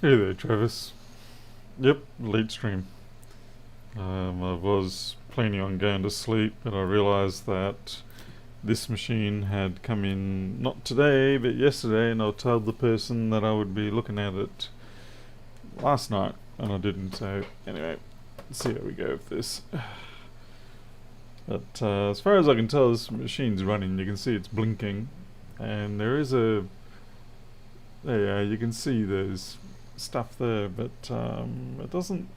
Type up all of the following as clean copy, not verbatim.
Hey there, Travis. Yep, late stream. I was planning on going to sleep, but I realised that this machine had come in not today, but yesterday, and I told the person that I would be looking at it last night, and I didn't. So anyway, let's see how we go with this. But as far as I can tell, this machine's running. You can see it's blinking, and there is a. Yeah, you can see there's stuff there, but it doesn't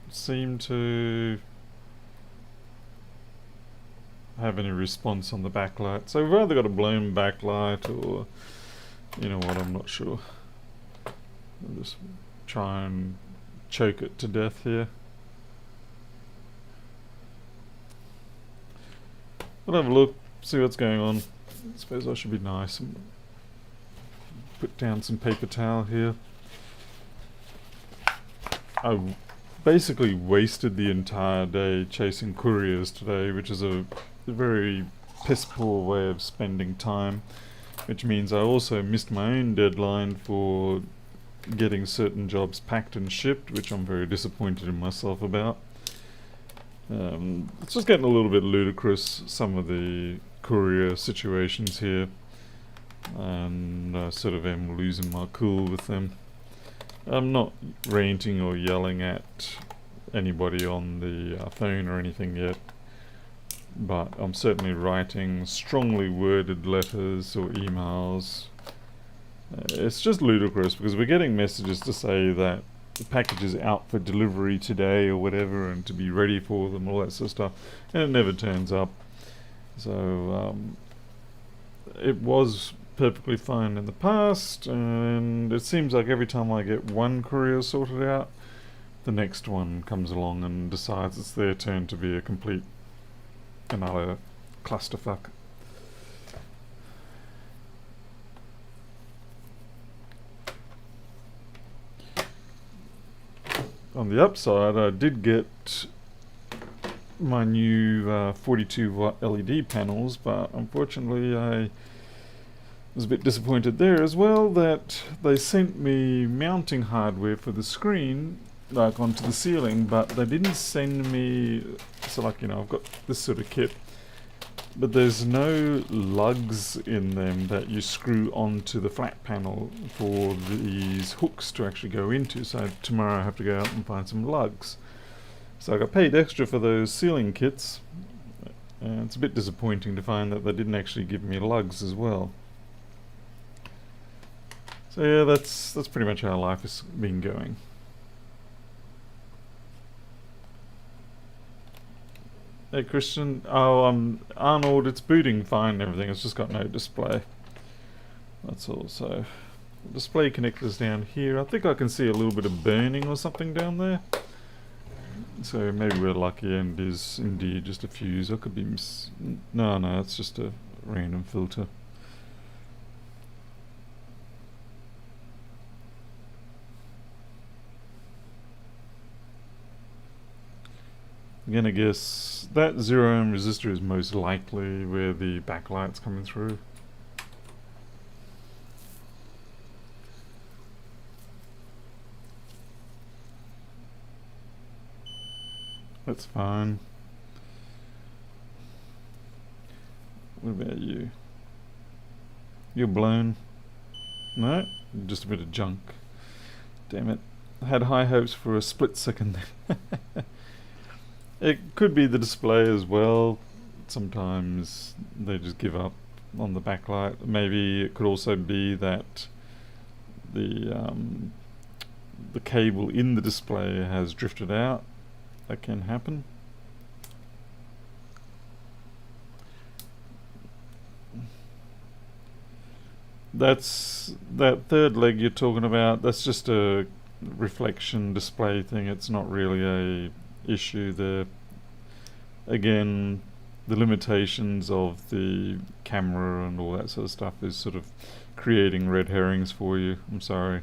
seem to have any response on the backlight. So we've either got a blown backlight or, you know what, I'm not sure. I'll just try and choke it to death here. We'll have a look, see what's going on. I suppose I should be nice and put down some paper towel here. I basically wasted the entire day chasing couriers today, which is a very piss poor way of spending time, which means I also missed my own deadline for getting certain jobs packed and shipped, which I'm very disappointed in myself about. It's just getting a little bit ludicrous, some of the courier situations here, and I sort of am losing my cool with them. I'm not ranting or yelling at anybody on the phone or anything yet, but I'm certainly writing strongly worded letters or emails. It's just ludicrous because we're getting messages to say that the package is out for delivery today or whatever, and to be ready for them, all that sort of stuff, and it never turns up. So it was perfectly fine in the past, and it seems like every time I get one courier sorted out, the next one comes along and decides it's their turn to be a complete another clusterfuck. On the upside, I did get my new 42 watt LED panels, but unfortunately I was a bit disappointed there as well that they sent me mounting hardware for the screen like onto the ceiling, but they didn't send me, so like, you know, I've got this sort of kit, but there's no lugs in them that you screw onto the flat panel for these hooks to actually go into. So tomorrow I have to go out and find some lugs. So I got paid extra for those ceiling kits, and it's a bit disappointing to find that they didn't actually give me lugs as well. So yeah, that's pretty much how life has been going. Hey Christian, Arnold, it's booting fine and everything, it's just got no display. That's all. So the display connector's down here. I think I can see a little bit of burning or something down there. So maybe we're lucky and is indeed just a fuse. I could be no, it's just a random filter. I'm gonna guess that 0 ohm resistor is most likely where the backlight's coming through. That's fine. What about you? You're blown? No? Just a bit of junk. Damn it. I had high hopes for a split second. It could be the display as well. Sometimes they just give up on the backlight. Maybe it could also be that the cable in the display has drifted out. That can happen. That's that third leg you're talking about. That's just a reflection display thing. It's not really a issue there. Again, the limitations of the camera and all that sort of stuff is sort of creating red herrings for you. I'm sorry.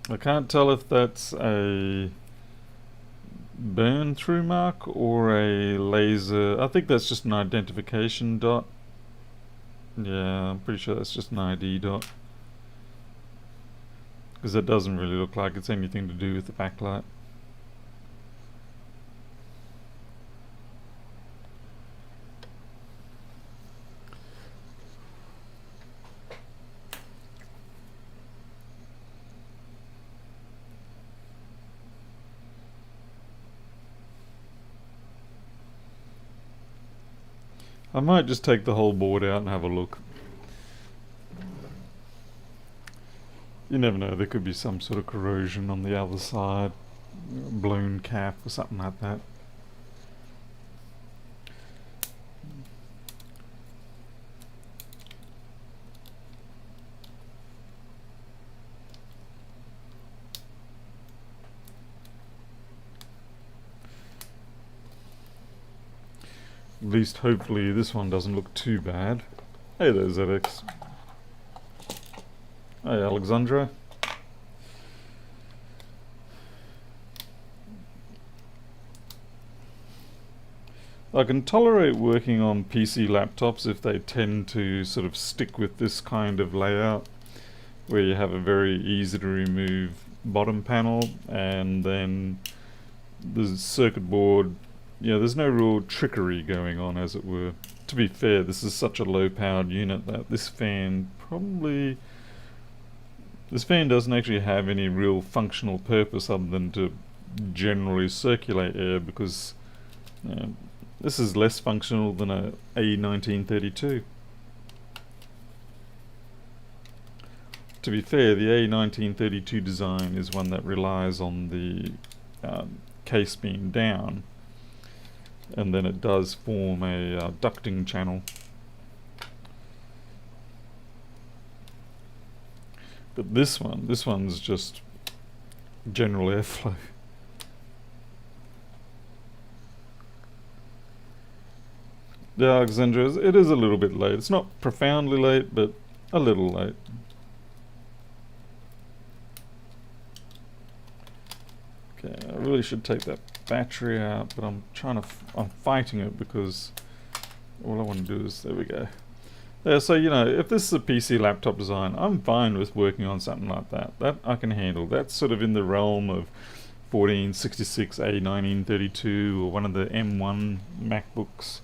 I can't tell if that's a burn through mark or a laser. I think that's just an identification dot. Yeah, I'm pretty sure that's just an ID dot, because it doesn't really look like it's anything to do with the backlight. I might just take the whole board out and have a look. You never know, there could be some sort of corrosion on the other side, blown cap or something like that. At least hopefully this one doesn't look too bad. Hey there, ZX. Hey, Alexandra. I can tolerate working on PC laptops if they tend to sort of stick with this kind of layout, where you have a very easy to remove bottom panel, and then the circuit board, there's no real trickery going on, as it were. To be fair, this is such a low powered unit that this fan doesn't actually have any real functional purpose other than to generally circulate air, because this is less functional than a A1932. To be fair, the A1932 design is one that relies on the case being down, and then it does form a ducting channel. But this one's just general airflow. Yeah, Alexandra, it is a little bit late. It's not profoundly late, but a little late. Okay, I really should take that battery out, but I'm fighting it, because all I want to do is, there we go. Yeah, so if this is a PC laptop design, I'm fine with working on something like that. That I can handle. That's sort of in the realm of 1466 A1932 or one of the M1 MacBooks.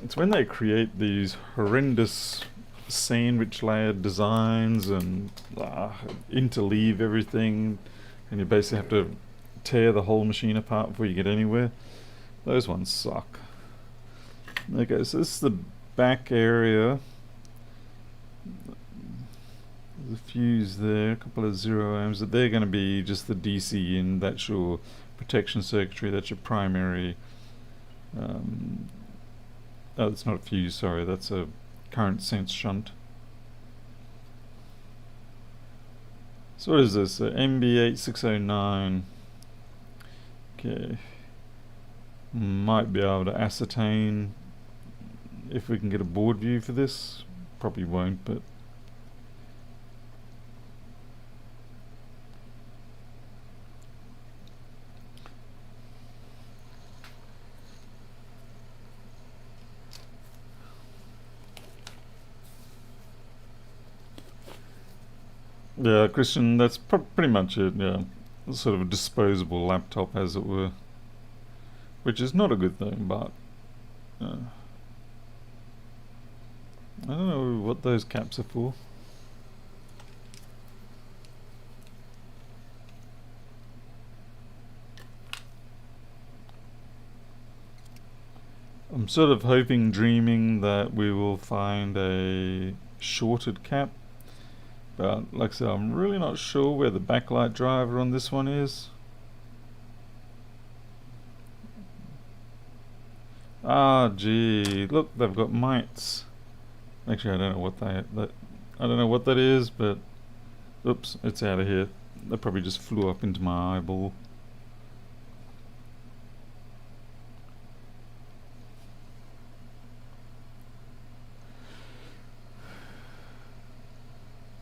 It's when they create these horrendous sandwich layered designs and interleave everything, and you basically have to tear the whole machine apart before you get anywhere. Those ones suck. Okay, so this is the back area. There's a fuse there, a couple of 0 ohms. They're going to be just the DC in. That's your protection circuitry. That's your primary. Oh, it's not a fuse, sorry. That's a current sense shunt. So what is this? MB8609. Okay. Might be able to ascertain if we can get a board view for this. Probably won't, but yeah, Christian, that's pretty much it. Yeah, sort of a disposable laptop, as it were, which is not a good thing, but I don't know what those caps are for. I'm sort of hoping, dreaming that we will find a shorted cap, but like I said, I'm really not sure where the backlight driver on this one is. Ah, gee, look, they've got mites. Actually, I don't know what I don't know what that is, but oops, it's out of here. That probably just flew up into my eyeball.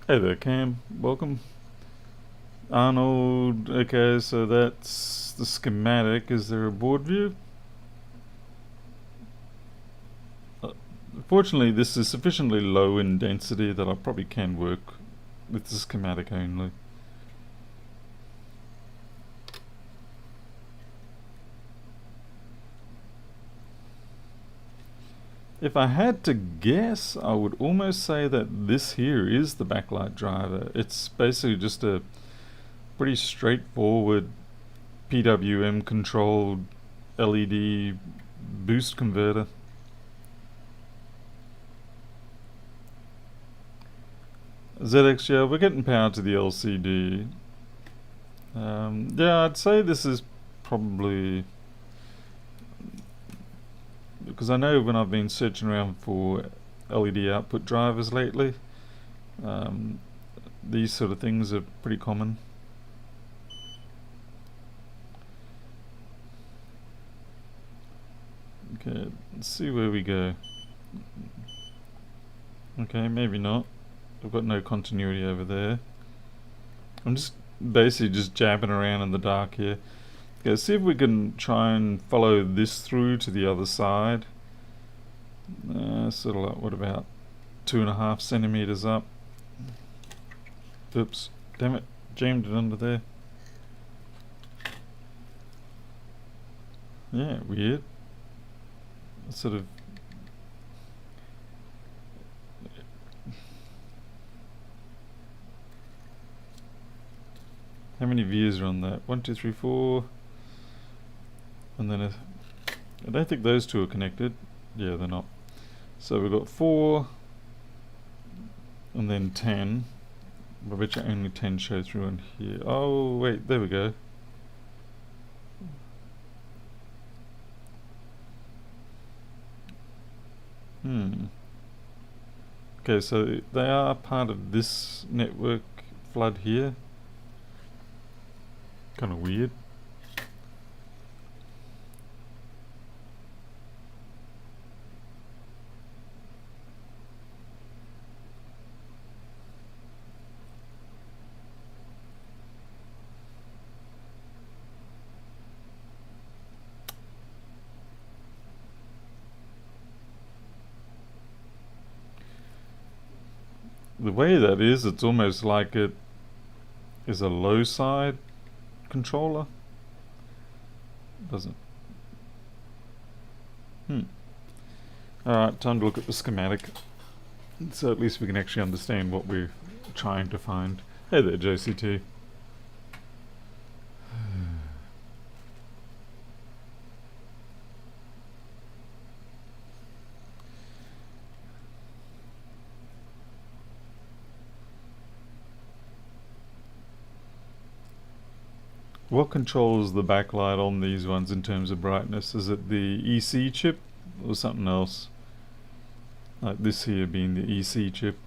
Hey there, Cam. Welcome. Arnold, okay, so that's the schematic. Is there a board view? Fortunately, this is sufficiently low in density that I probably can work with the schematic only. If I had to guess, I would almost say that this here is the backlight driver. It's basically just a pretty straightforward PWM controlled LED boost converter. ZX, yeah, we're getting power to the LCD. Yeah, I'd say this is probably, because I know when I've been searching around for LED output drivers lately, um, these sort of things are pretty common. Okay, let's see where we go. Okay, maybe not. I've got no continuity over there. I'm just basically just jabbing around in the dark here. Okay, see if we can try and follow this through to the other side. Sort of like, what about 2.5 centimeters up? Oops, damn it, jammed it under there. Yeah, weird. Sort of. How many views are on that? 1, 2, 3, 4. And then I don't think those two are connected. Yeah, they're not. So we've got 4 and then 10. I bet you only 10 show through on here. Oh, wait, there we go. Okay, so they are part of this network flood here. Kind of weird. The way that is, it's almost like it is a low side controller. Doesn't. Alright, time to look at the schematic. So at least we can actually understand what we're trying to find. Hey there, JCT. What controls the backlight on these ones in terms of brightness? Is it the EC chip or something else? Like this here being the EC chip.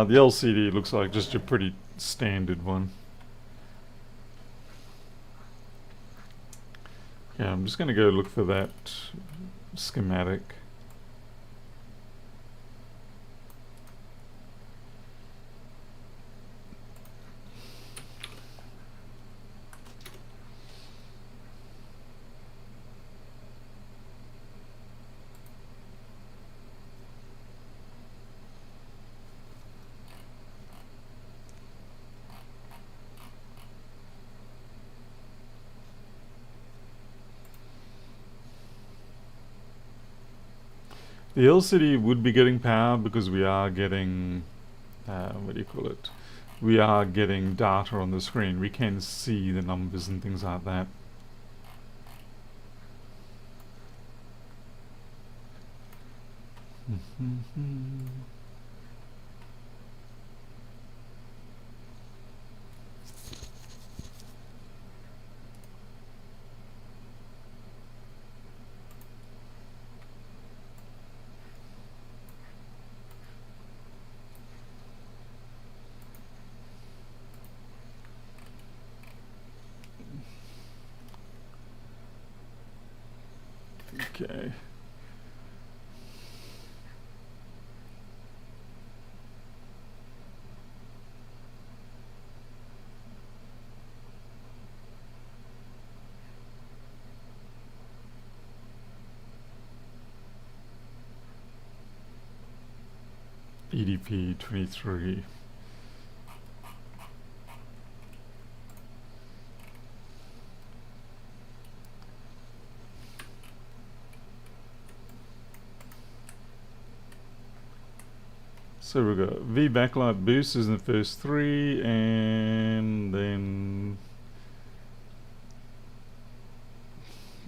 The LCD looks like just a pretty standard one. Yeah, I'm just going to go look for that schematic. The LCD would be getting power because we are getting, what do you call it? We are getting data on the screen. We can see the numbers and things like that. Okay. EDP 23. So we've got V backlight boost is in the first three, and then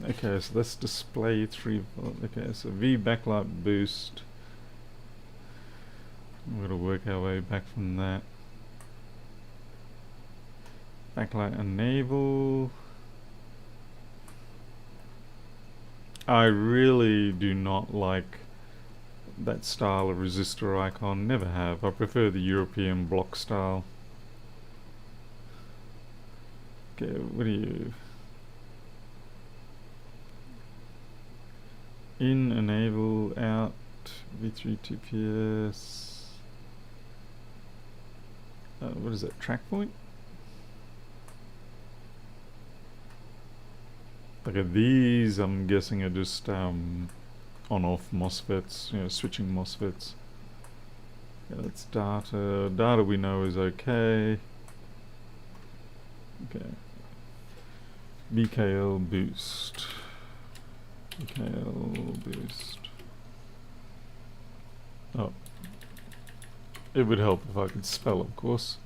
okay, so let's display 3 volt. Okay, so V backlight boost. We're going to work our way back from that. Backlight enable. I really do not like that style of resistor icon. Never have. I prefer the European block style. Okay, what do you... In, enable, out, V3 2PS. What is that, track point? Okay, these I'm guessing are just on-off MOSFETs, you know, switching MOSFETs. Yeah, that's data. Data we know is okay. Okay. VKL boost. VKL boost. Oh. It would help if I could spell, of course.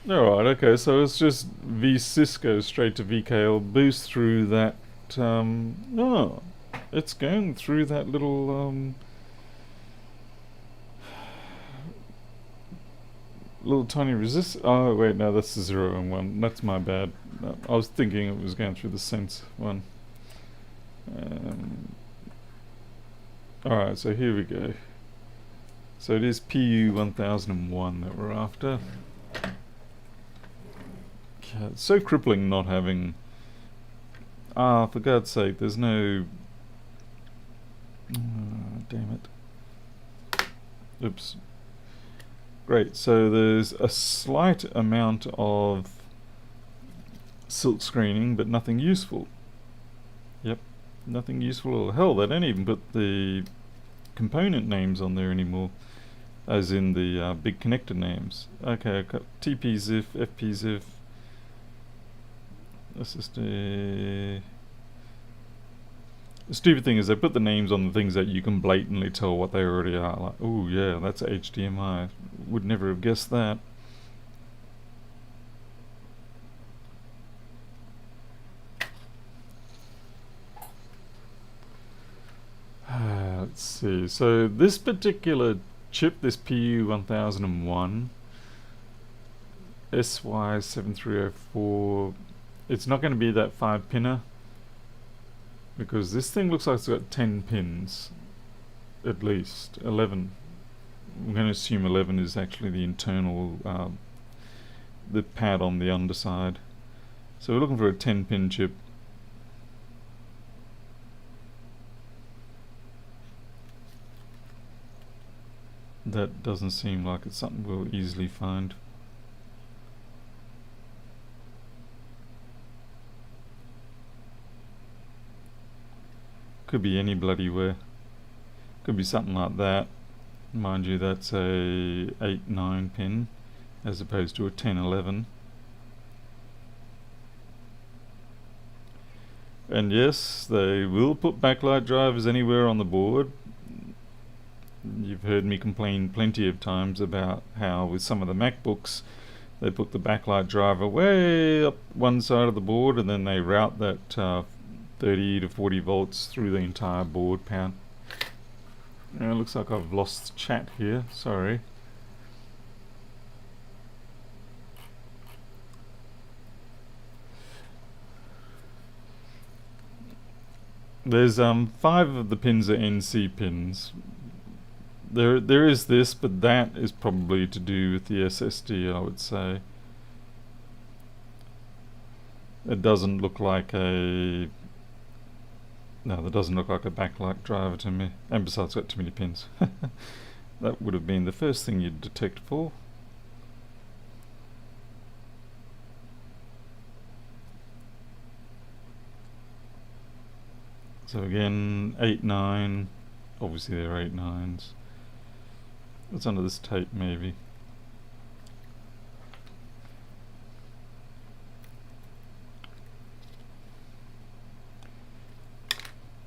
Alright, okay, so it's just VSys goes straight to VKL boost through that, no, it's going through that little, little tiny resist. Oh, wait, no, that's the 0 and 1. That's my bad. I was thinking it was going through the sense one. Alright, so here we go. So it is PU 1001 that we're after. God, it's so crippling not having... Ah, for God's sake, there's no... damn it. Oops. Great, so there's a slight amount of silk screening, but nothing useful. Yep, nothing useful. Hell, they don't even put the component names on there anymore, as in the big connector names. Okay, I've got TP-ZIF, FP-ZIF. Let's just the stupid thing is they put the names on the things that you can blatantly tell what they already are. Like, oh yeah, that's HDMI. Would never have guessed that. Let's see. So this particular chip, this PU1001, SY7304, it's not going to be that 5-pinner, because this thing looks like it's got 10 pins, at least 11. I'm going to assume 11 is actually the internal, the pad on the underside. So we're looking for a 10-pin chip. That doesn't seem like it's something we'll easily find. Could be any bloody where. Could be something like that. Mind you, that's a 8-9 pin as opposed to a 10-11. And yes, they will put backlight drivers anywhere on the board. You've heard me complain plenty of times about how with some of the MacBooks they put the backlight driver way up one side of the board and then they route that 30 to 40 volts through the entire board pan. It looks like I've lost chat here, sorry. There's 5 of the pins are NC pins. there is this, but that is probably to do with the SSD, I would say. It doesn't look like a no, that doesn't look like a backlight driver to me. And besides, it's got too many pins. That would have been the first thing you'd detect for. So again, 8, 9. Obviously there are 8 9s. It's under this tape maybe.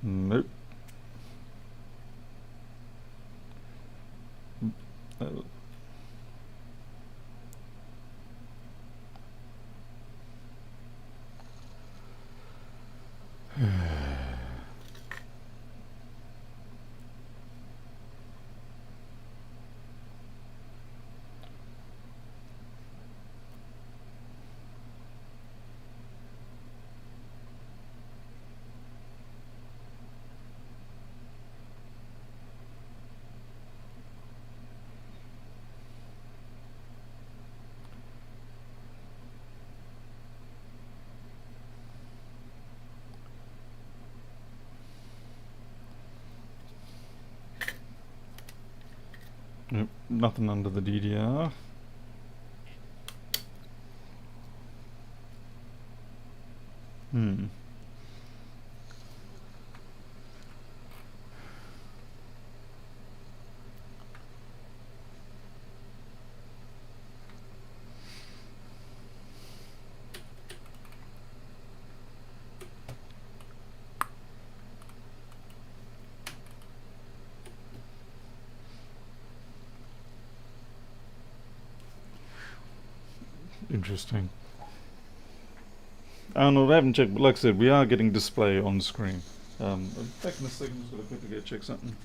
Nope. Uh, Nope, nothing under the DDR. Interesting. Arnold, I haven't checked, but like I said, we are getting display on screen. Back in a second, I'm just going to quickly go check something.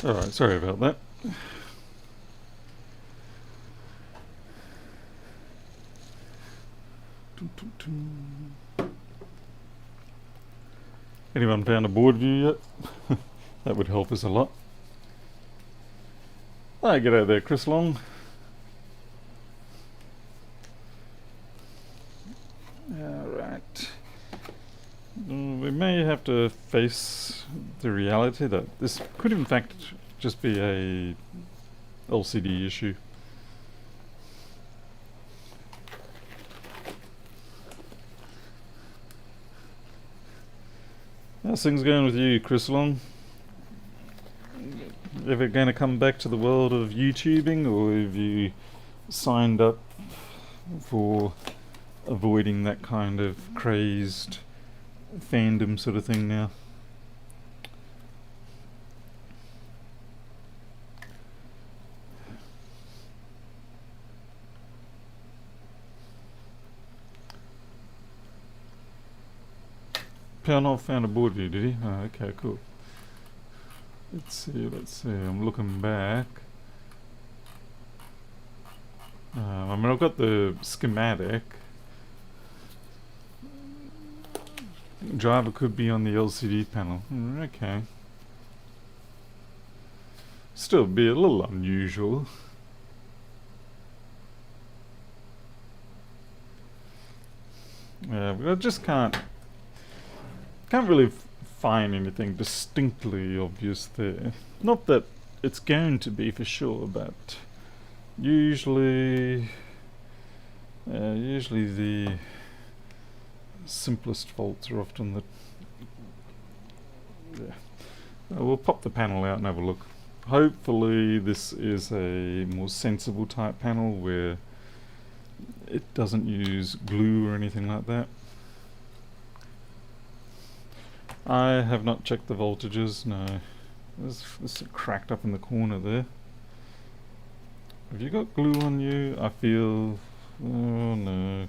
Alright, sorry about that. Anyone found a board view yet? That would help us a lot. Ah, get out there, Chris Long. Alright. We may have to face the reality that this could in fact just be a LCD issue. How's things going with you, Chris Long? Ever going to come back to the world of YouTubing, or have you signed up for avoiding that kind of crazed fandom sort of thing now? Pownhoff found a board view, did he? Oh, okay, cool. Let's see, I'm looking back. I mean, I've got the schematic. Driver could be on the LCD panel. Okay. Still be a little unusual. Yeah, but I just can't really find anything distinctly obvious there. Not that it's going to be for sure, but usually the simplest faults are often the... Yeah. We'll pop the panel out and have a look. Hopefully this is a more sensible type panel where it doesn't use glue or anything like that. I have not checked the voltages, no. This cracked up in the corner there. Have you got glue on you? I feel... oh no.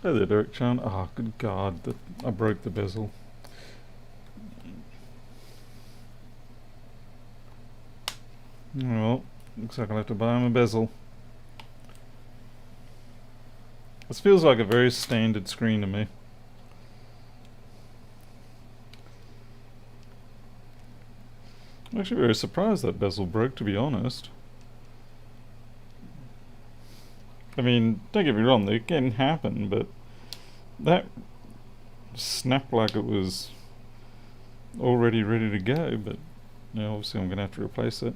Hey there, Derek Chan. Oh, good God, I broke the bezel. Well, looks like I'll have to buy him a bezel. This feels like a very standard screen to me. I'm actually very surprised that bezel broke, to be honest. I mean, don't get me wrong, they can happen, but that snapped like it was already ready to go, but you know, obviously I'm going to have to replace it.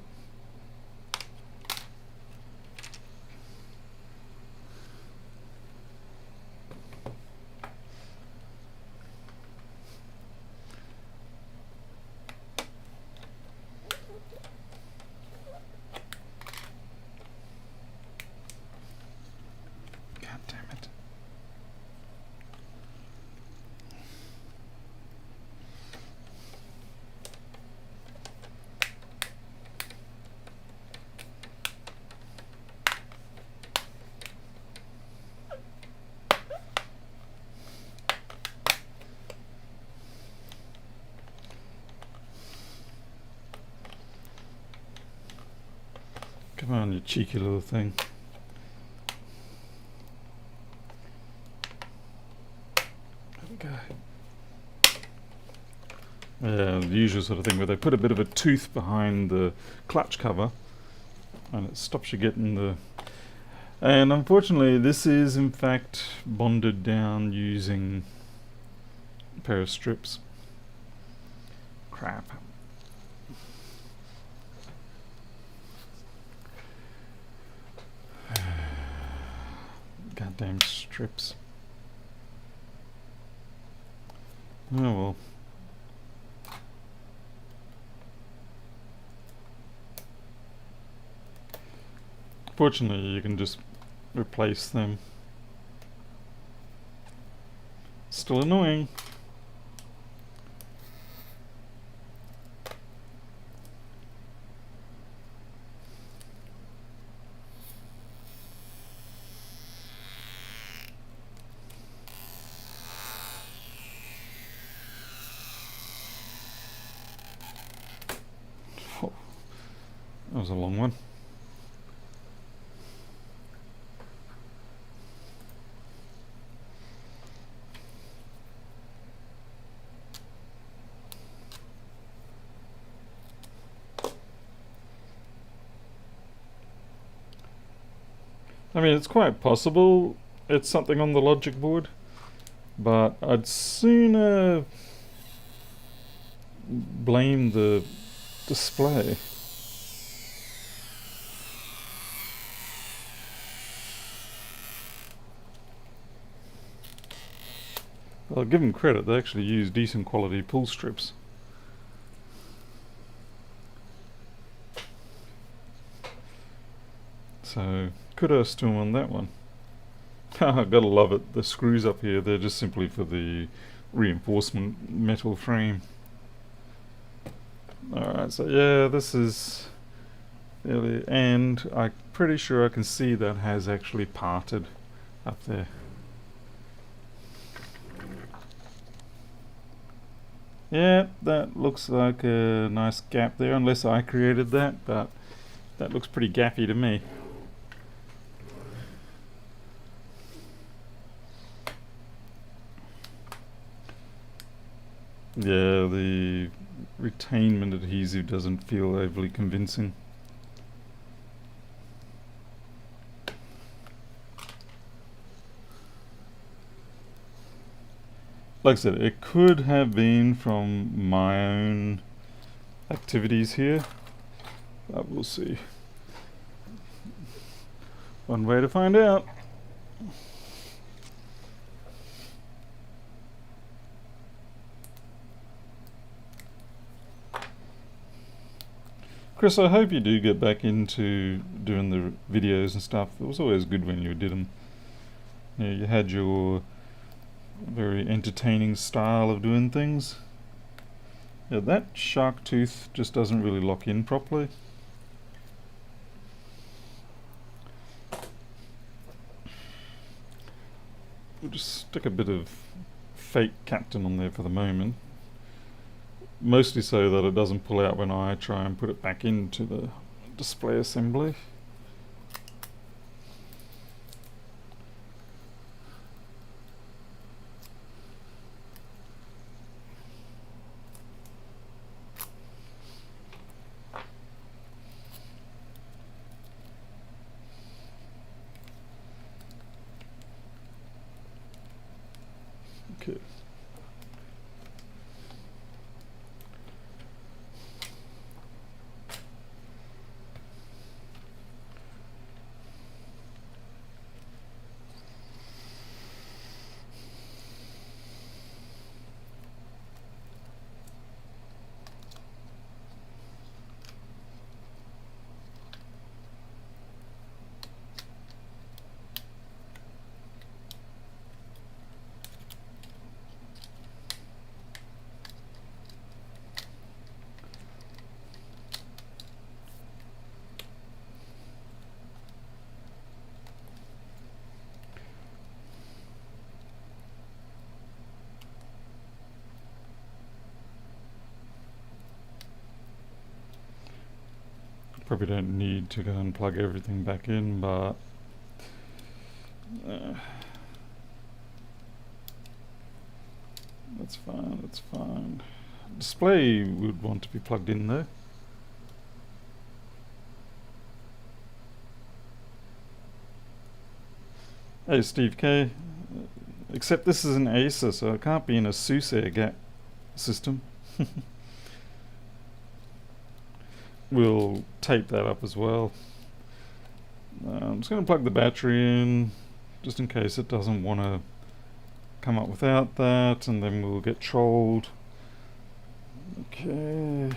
Come on, you cheeky little thing. There we go. Yeah, the usual sort of thing where they put a bit of a tooth behind the clutch cover and it stops you getting the... And unfortunately this is in fact bonded down using a pair of strips. Crap. Goddamn strips. Oh well. Fortunately, you can just replace them. Still annoying. was a long one. I mean, it's quite possible it's something on the logic board, but I'd sooner blame the display. I'll give them credit, they actually use decent quality pull strips. So, kudos to them on that one. Gotta love it, the screws up here, they're just simply for the reinforcement metal frame. Alright, so yeah, this is really, and I'm pretty sure I can see that has actually parted up there. Yeah, that looks like a nice gap there, unless I created that, but that looks pretty gappy to me. Yeah, the retainment adhesive doesn't feel overly convincing. Like I said, it could have been from my own activities here, but we'll see. One way to find out. Chris, I hope you do get back into doing the videos and stuff. It was always good when you did them. Yeah, you had your very entertaining style of doing things. Yeah, that shark tooth just doesn't really lock in properly. We'll just stick a bit of fake captain on there for the moment. Mostly so that it doesn't pull out when I try and put it back into the display assembly. Okay. Probably don't need to go and plug everything back in, but that's fine, that's fine. Display would want to be plugged in though. Hey Steve K, except this is an Acer, so it can't be in a SUSE air gap system. We'll tape that up as well. I'm just going to plug the battery in, just in case it doesn't want to come up without that, and then we'll get trolled. Okay.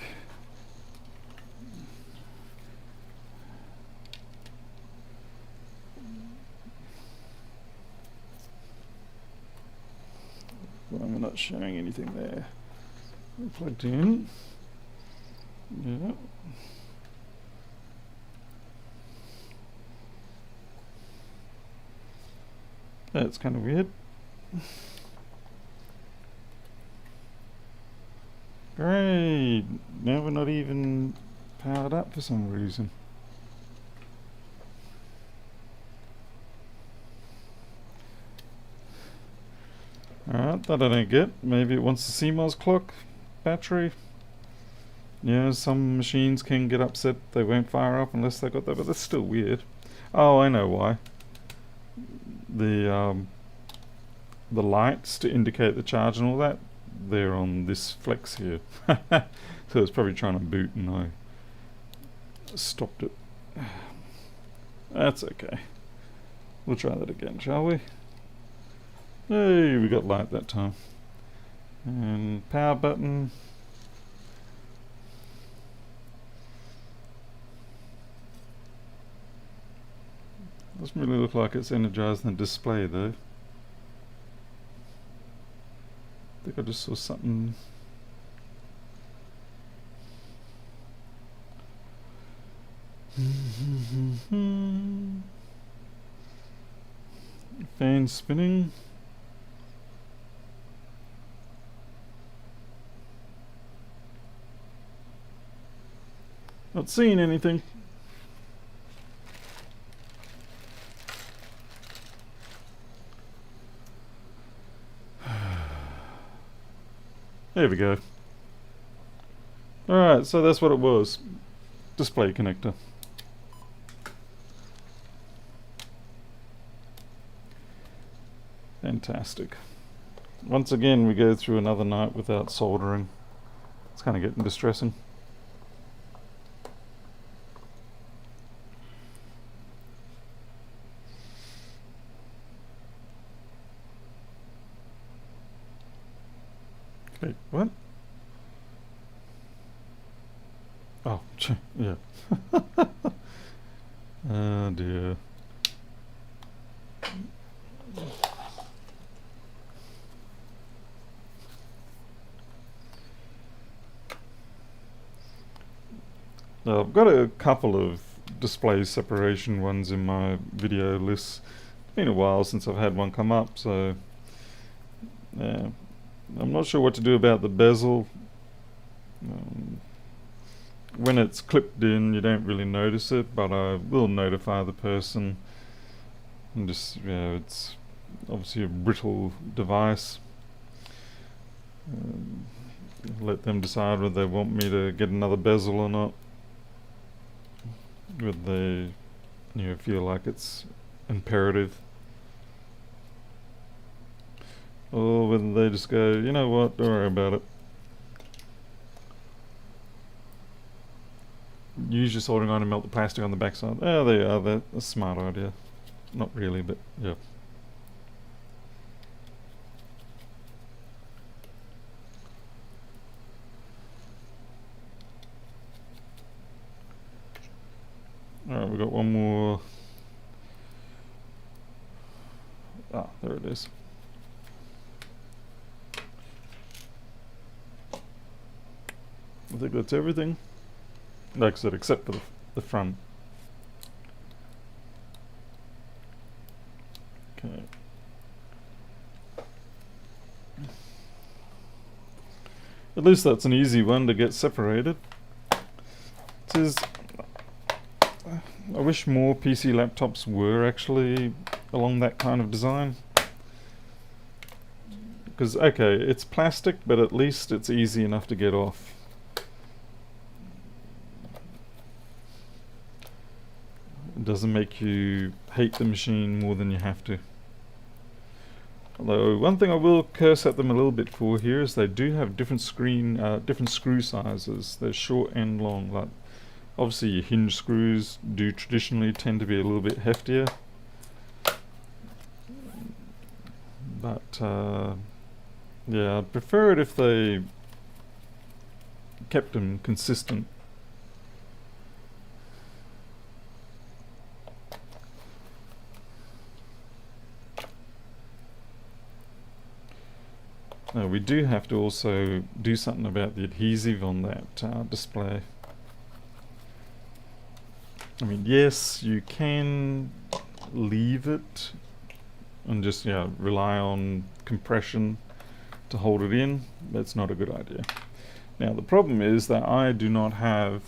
Well, I'm not showing anything there. Plugged in. Yeah. That's kind of weird. Great. Now we're not even powered up for some reason. Alright, that I don't get. Maybe it wants the CMOS clock battery. Yeah, some machines can get upset they won't fire up unless they got that, but that's still weird. Oh, I know why. The lights to indicate the charge and all that, they're on this flex here. So it's probably trying to boot and I stopped it. That's okay. We'll try that again, shall we? Hey, we got light that time. And power button. Doesn't really look like it's energizing the display though. I think I just saw something. Fan spinning. Not seeing anything. There we go. Alright, so that's what it was. Display connector. Fantastic. Once again, we go through another night without soldering. It's kind of getting distressing. Wait, what? Oh, yeah. Oh dear. Now, I've got a couple of display separation ones in my video lists. It's been a while since I've had one come up, so yeah. I'm not sure what to do about the bezel. When it's clipped in, you don't really notice it, but I will notify the person. And just, yeah, it's obviously a brittle device. Let them decide whether they want me to get another bezel or not. Whether they, feel like it's imperative. Or whether they just go, you know what, don't worry about it. Use your soldering iron and melt the plastic on the backside. Oh, there you are, that's a smart idea. Not really, but yeah. Alright, we've got one more. Ah, there it is. I think that's everything. Like I said, except for the front. Okay. At least that's an easy one to get separated. It is. I wish more PC laptops were actually along that kind of design. Because, okay, it's plastic, but at least it's easy enough to get off. It doesn't make you hate the machine more than you have to. Although one thing I will curse at them a little bit for here is they do have different screw sizes. They're short and long. Like obviously your hinge screws do traditionally tend to be a little bit heftier. But yeah, I'd prefer it if they kept them consistent. Now we do have to also do something about the adhesive on that display. I mean, yes, you can leave it and just rely on compression to hold it in. That's not a good idea. Now the problem is that I do not have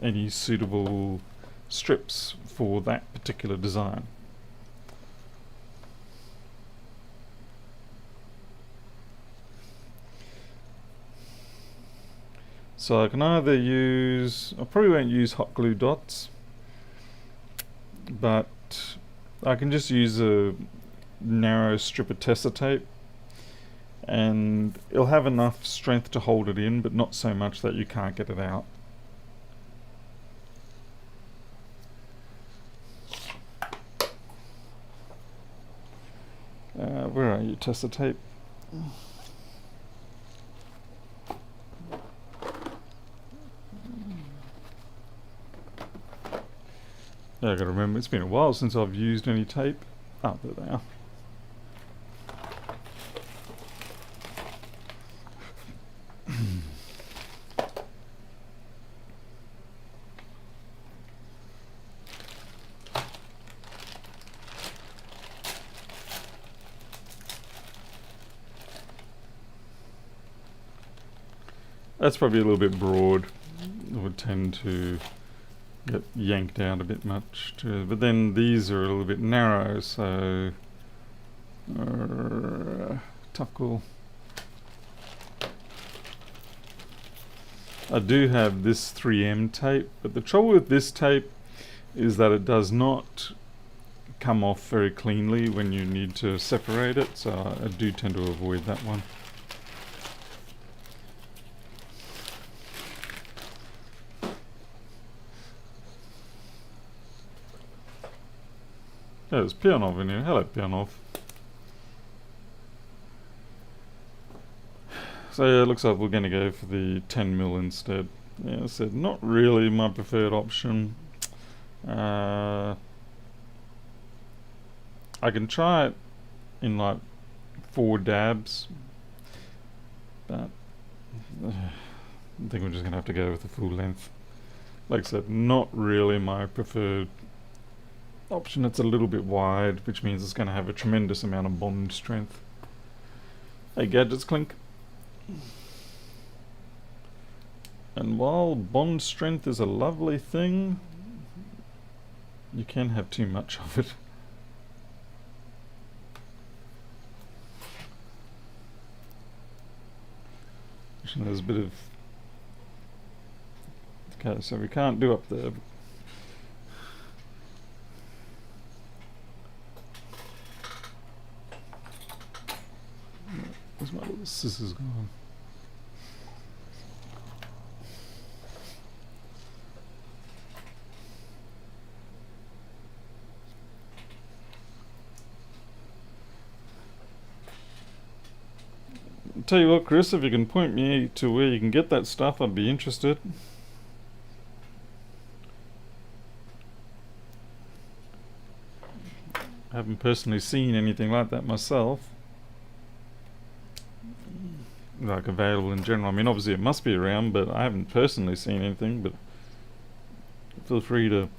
any suitable strips for that particular design. So I can either use, I probably won't use hot glue dots, but I can just use a narrow strip of Tessa tape, and it'll have enough strength to hold it in, but not so much that you can't get it out. Where are you, Tessa tape? Yeah, I gotta remember, it's been a while since I've used any tape. Oh, there they are. That's probably a little bit broad. It would tend to get yanked out a bit much too. But then these are a little bit narrow, so tough call. I do have this 3M tape, but the trouble with this tape is that it does not come off very cleanly when you need to separate it, so I do tend to avoid that one. Yeah, there's Pianov in here. Hello, Pianov. So yeah, it looks like we're going to go for the 10mm instead. Yeah, I said not really my preferred option. I can try it in like 4 dabs, but I think we're just going to have to go with the full length. Like I said, not really my preferred option. It's a little bit wide, which means it's going to have a tremendous amount of bond strength. Hey, Gadgets Clink. And while bond strength is a lovely thing, you can have too much of it. There's a bit of... Okay, so we can't do up there. Where's my little scissors gone? Tell you what, Chris, if you can point me to where you can get that stuff, I'd be interested. I haven't personally seen anything like that myself. Like available in general. I mean, obviously it must be around, but I haven't personally seen anything. But feel free to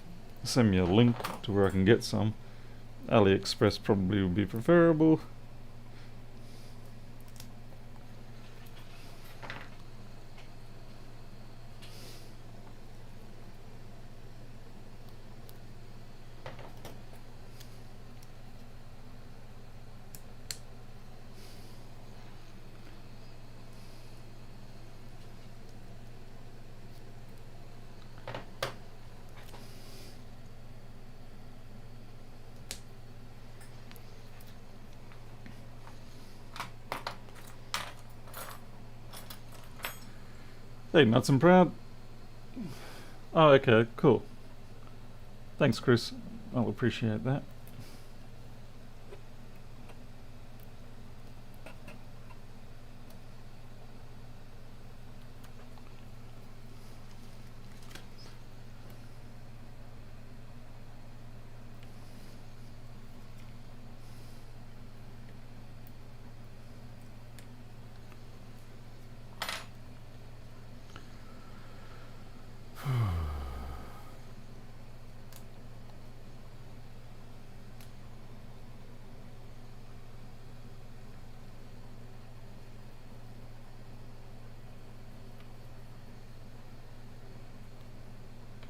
send me a link to where I can get some. AliExpress probably would be preferable. Hey, Nuts and Proud. Oh, okay, cool. Thanks, Chris. I'll appreciate that.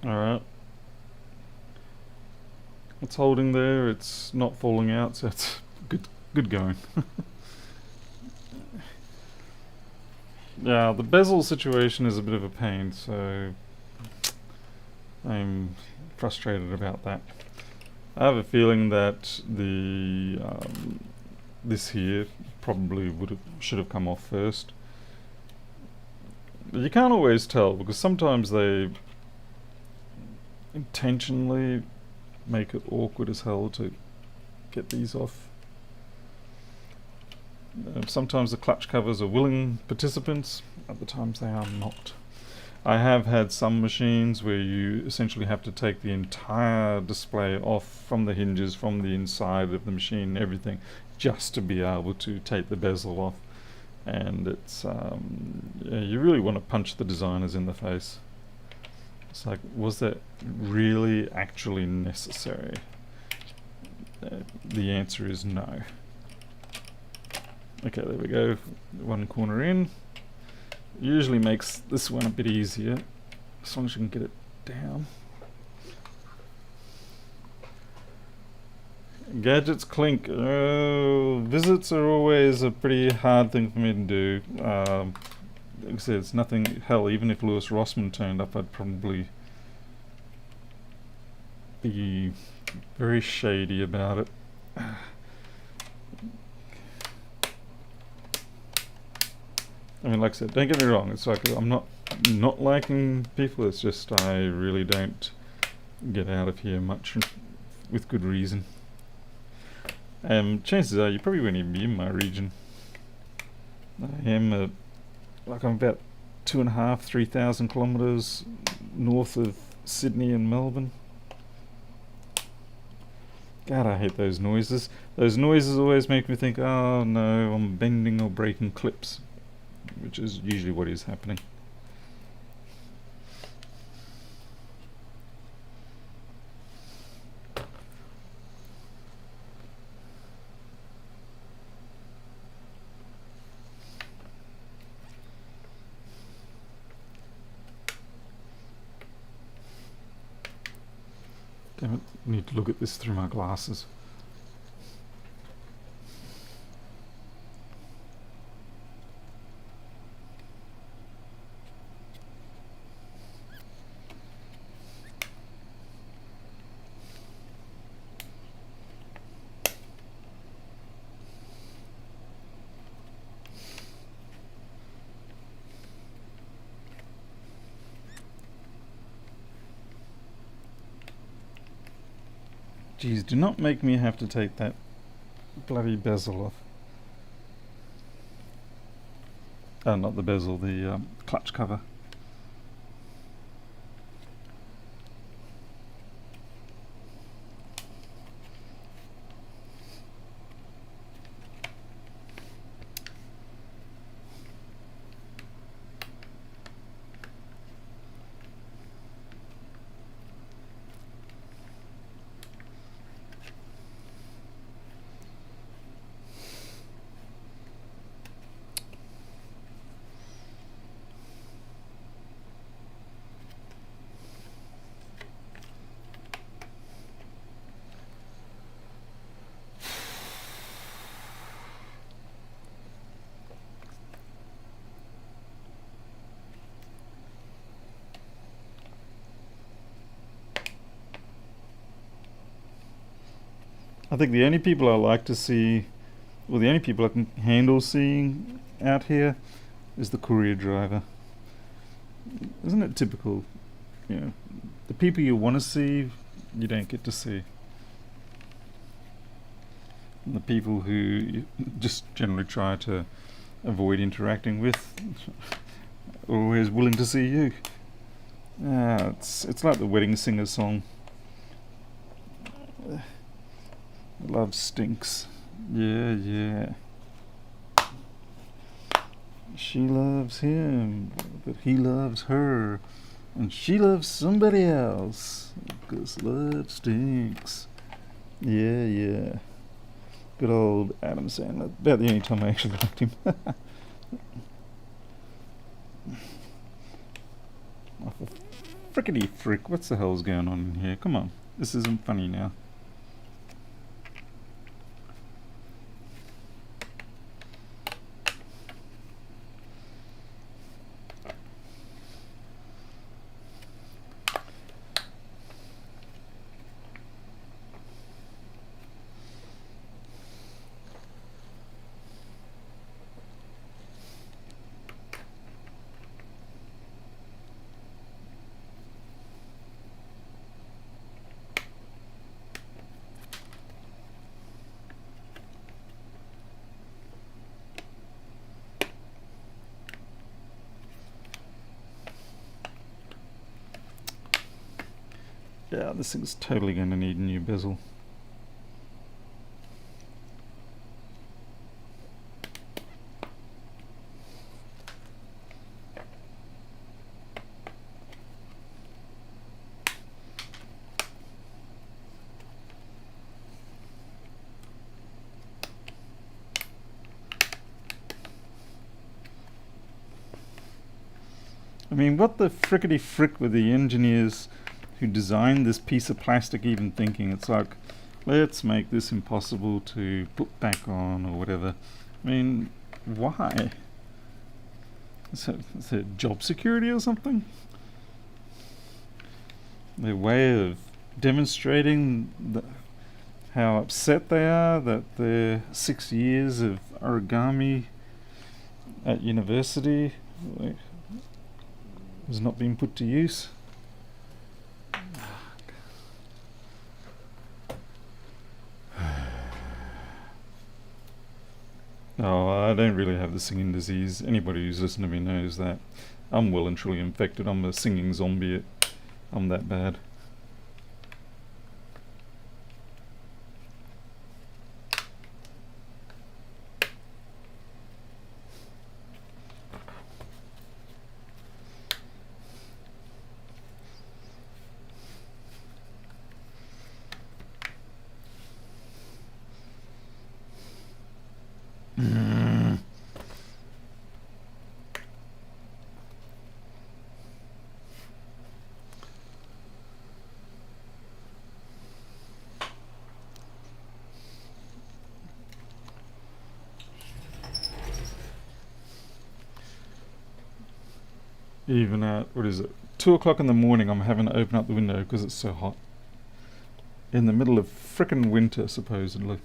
Alright. It's holding there, it's not falling out, so it's good going. Yeah, the bezel situation is a bit of a pain, so I'm frustrated about that. I have a feeling that the this here probably should have come off first. But you can't always tell, because sometimes they intentionally make it awkward as hell to get these off. Sometimes the clutch covers are willing participants, other times they are not. I have had some machines where you essentially have to take the entire display off from the hinges, from the inside of the machine, everything, just to be able to take the bezel off. And it's, yeah, you really want to punch the designers in the face. It's like, was that really actually necessary? The answer is no. Okay, there we go. One corner in. Usually makes this one a bit easier, as long as you can get it down. Gadgets clink. Visits are always a pretty hard thing for me to do. Like I said, it's nothing. Hell, even if Lewis Rossman turned up, I'd probably be very shady about it. I mean, like I said, don't get me wrong. It's like I'm not liking people. It's just I really don't get out of here much, with good reason. Chances are you probably won't even be in my region. I am like I'm about 2,500–3,000 kilometers north of Sydney and Melbourne. God, I hate those noises. Those noises always make me think, oh no, I'm bending or breaking clips, which is usually what is happening. Damn it, I need to look at this through my glasses. Geez, do not make me have to take that bloody bezel off. Not the bezel, the clutch cover. I think the only people I like to see, well, the only people I can handle seeing out here is the courier driver. Isn't it typical? You know, the people you want to see, you don't get to see. And the people who you just generally try to avoid interacting with are always willing to see you. It's like the wedding singer song. Love stinks. Yeah, yeah. She loves him, but he loves her, and she loves somebody else, 'cause love stinks. Yeah, yeah. Good old Adam Sandler. About the only time I actually liked him. Oh, for frickety frick, what's the hell's going on in here? Come on, this isn't funny now. Yeah, this thing's totally going to need a new bezel. I mean, what the frickety frick were the engineers who designed this piece of plastic even thinking? It's like, let's make this impossible to put back on or whatever. I mean, why? Is it job security or something? Their way of demonstrating how upset they are that their 6 years of origami at university has not been put to use. Oh, I don't really have the singing disease. Anybody who's listened to me knows that. I'm well and truly infected. I'm a singing zombie. I'm that bad. Even at, what is it, 2 o'clock in the morning, I'm having to open up the window because it's so hot. In the middle of frickin' winter, supposedly.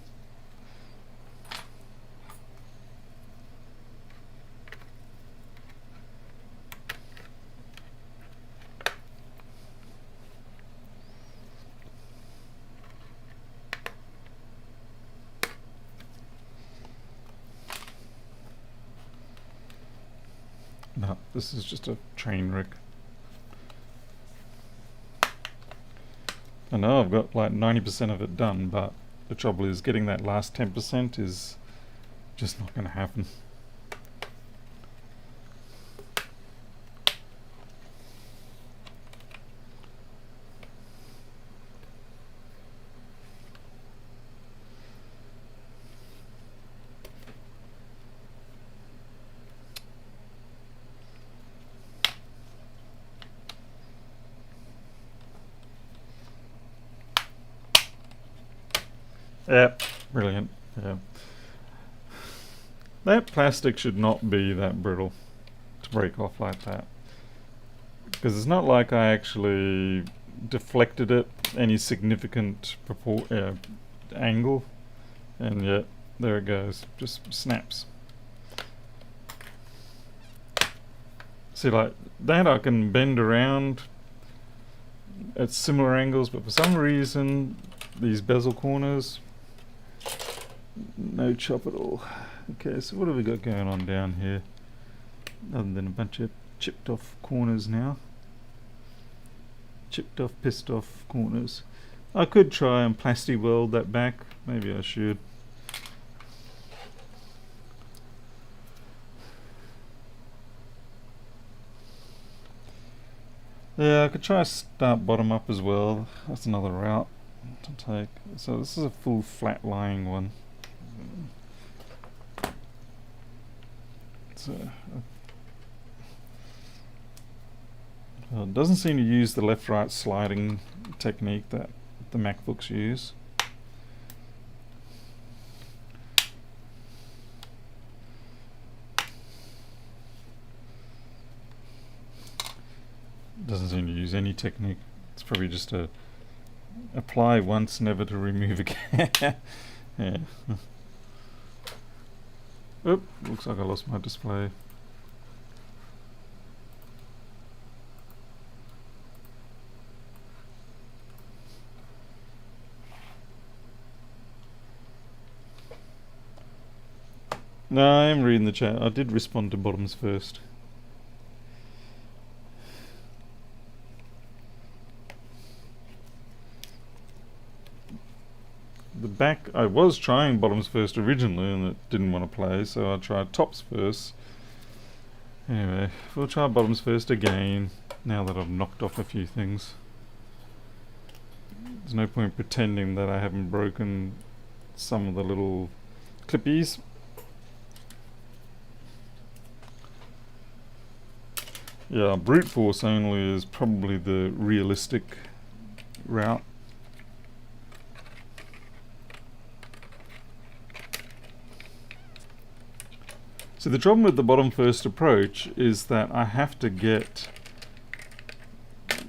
No, this is just a train wreck. I know I've got like 90% of it done, but the trouble is getting that last 10% is just not going to happen. Yeah, brilliant. Yeah. That plastic should not be that brittle to break off like that. Because it's not like I actually deflected it any significant angle. And yet, there it goes. Just snaps. See, like that I can bend around at similar angles, but for some reason, these bezel corners, no chop at all. Okay, so what have we got going on down here? Other than a bunch of chipped off corners now. Chipped off, pissed off corners. I could try and plasti weld that back. Maybe I should. Yeah, I could try start bottom up as well. That's another route to take. So this is a full flat lying one. So It doesn't seem to use the left-right sliding technique that the MacBooks use. Doesn't seem to use any technique. It's probably just a apply once, never to remove again. Yeah. Oop, looks like I lost my display. No, I am reading the chat. I did respond to bottoms first. The back, I was trying bottoms first originally and it didn't want to play, so I tried tops first. Anyway, we'll try bottoms first again, now that I've knocked off a few things. There's no point pretending that I haven't broken some of the little clippies. Yeah, brute force only is probably the realistic route. So the problem with the bottom first approach is that I have to get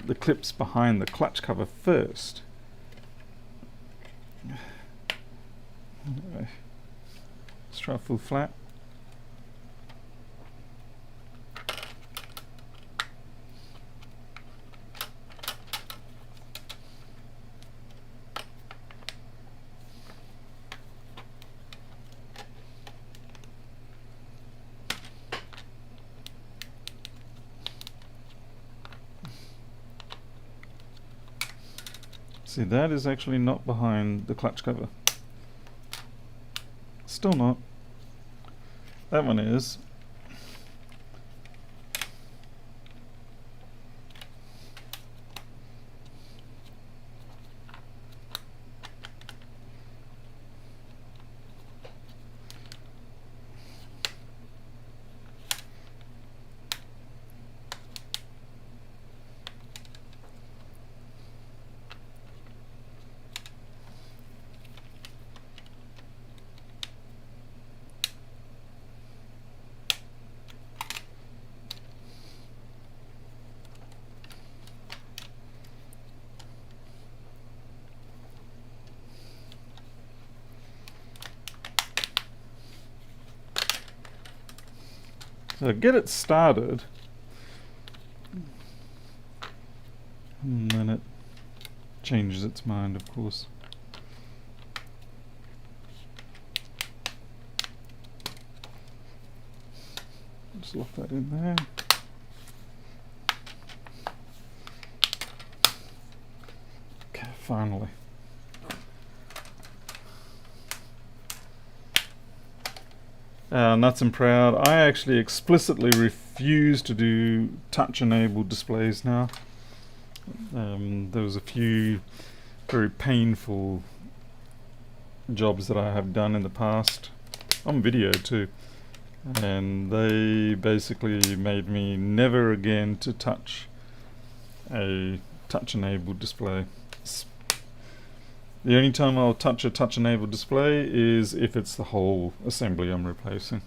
the clips behind the clutch cover first. Anyway, let's try full flat. See, that is actually not behind the clutch cover. Still not. That one is. So get it started, and then it changes its mind, of course. Just lock that in there. Okay, finally. Nuts and proud. I actually explicitly refuse to do touch-enabled displays now. There was a few very painful jobs that I have done in the past, on video too, and they basically made me never again to touch a touch-enabled display. The only time I'll touch a touch-enabled display is if it's the whole assembly I'm replacing.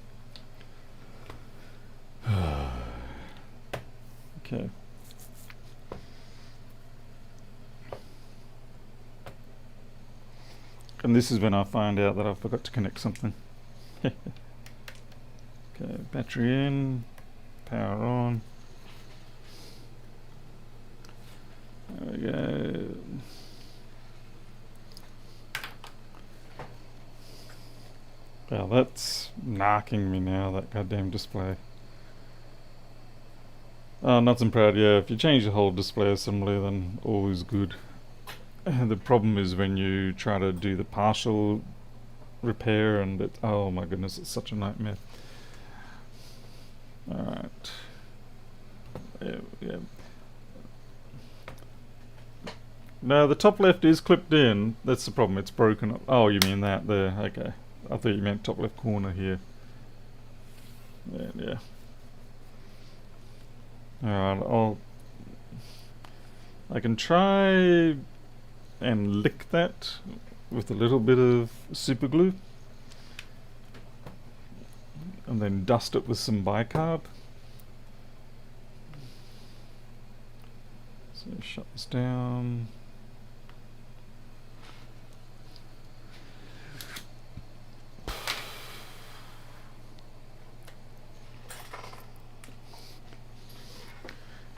Okay. And this is when I find out that I forgot to connect something. Okay, battery in, power on. There we go. Well, that's knocking me now, that goddamn display. Oh, nuts and proud, yeah, if you change the whole display assembly, then all is good. The problem is when you try to do the partial repair and it, oh my goodness, it's such a nightmare. Alright. Yeah. No, the top left is clipped in. That's the problem, it's broken up. Oh, you mean that there, okay. I thought you meant top left corner here. Yeah. Alright, I can try and lick that with a little bit of super glue and then dust it with some bicarb. So shut this down.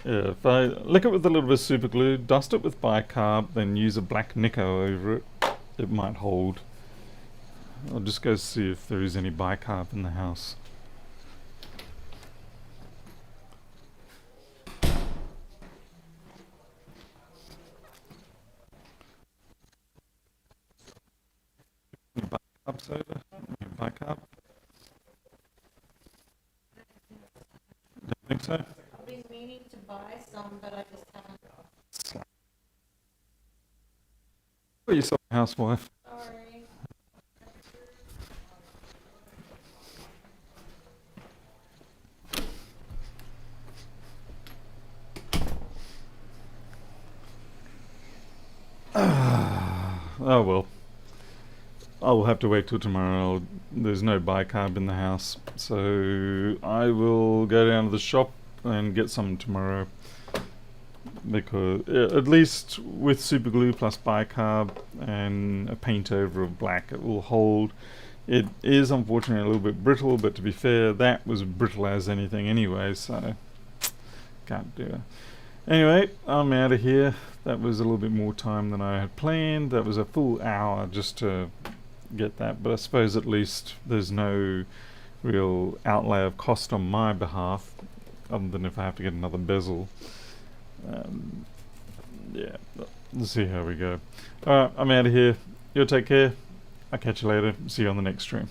Yeah, if I lick it with a little bit of super glue, dust it with bicarb, then use a black Nico over it, it might hold. I'll just go see if there is any bicarb in the house. Bicarb soda? Bicarb? Don't think so? I've been meaning to buy some, but I just haven't. Put yourself a housewife. Sorry. Oh well. I'll have to wait till tomorrow. There's no bicarb in the house, so I will go down to the shop and get some tomorrow. Because at least with super glue plus bicarb and a paint over of black, it will hold. It is unfortunately a little bit brittle, but to be fair, that was brittle as anything anyway, so can't do it. Anyway, I'm out of here. That was a little bit more time than I had planned. That was a full hour just to get that, but I suppose at least there's no real outlay of cost on my behalf, other than if I have to get another bezel. Yeah, let's see how we go. Alright, I'm out of here. You'll take care. I'll catch you later. See you on the next stream.